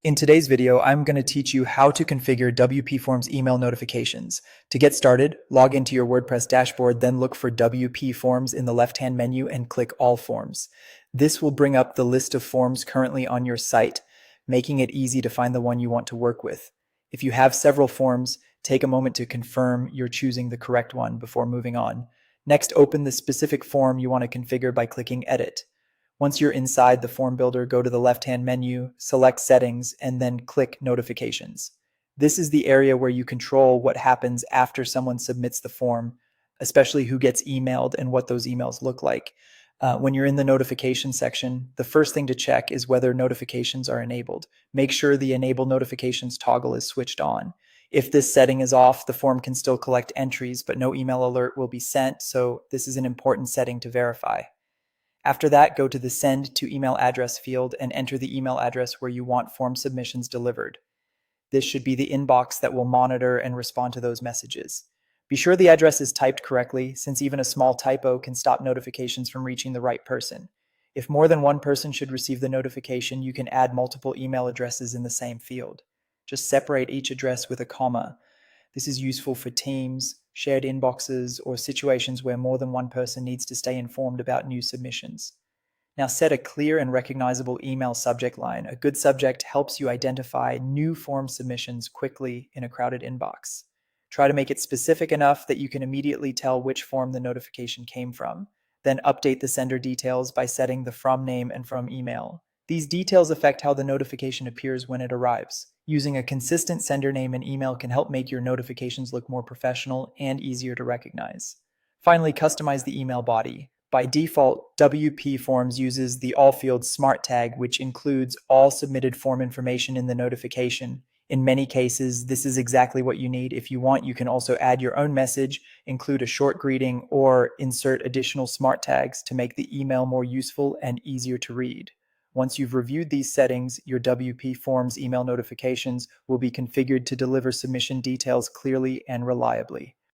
In today's video, I'm going to teach you how to configure WPForms email notifications. To get started, log into your WordPress dashboard, then look for WPForms in the left-hand menu and click All Forms. This will bring up the list of forms currently on your site, making it easy to find the one you want to work with. If you have several forms, take a moment to confirm you're choosing the correct one before moving on. Next, open the specific form you want to configure by clicking Edit. Once you're inside the form builder, go to the left-hand menu, select Settings, and then click Notifications. This is the area where you control what happens after someone submits the form, especially who gets emailed and what those emails look like. When you're in the notification section, the first thing to check is whether notifications are enabled. Make sure the Enable Notifications toggle is switched on. If this setting is off, the form can still collect entries, but no email alert will be sent, so this is an important setting to verify. After that, go to the Send to Email Address field and enter the email address where you want form submissions delivered. This should be the inbox that will monitor and respond to those messages. Be sure the address is typed correctly, since even a small typo can stop notifications from reaching the right person. If more than one person should receive the notification, you can add multiple email addresses in the same field. Just separate each address with a comma. This is useful for teams, shared inboxes, or situations where more than one person needs to stay informed about new submissions. Now set a clear and recognizable email subject line. A good subject helps you identify new form submissions quickly in a crowded inbox. Try to make it specific enough that you can immediately tell which form the notification came from. Then update the sender details by setting the from name and from email. These details affect how the notification appears when it arrives. Using a consistent sender name and email can help make your notifications look more professional and easier to recognize. Finally, customize the email body. By default, WPForms uses the All Fields Smart tag, which includes all submitted form information in the notification. In many cases, this is exactly what you need. If you want, you can also add your own message, include a short greeting, or insert additional smart tags to make the email more useful and easier to read. Once you've reviewed these settings, your WPForms email notifications will be configured to deliver submission details clearly and reliably.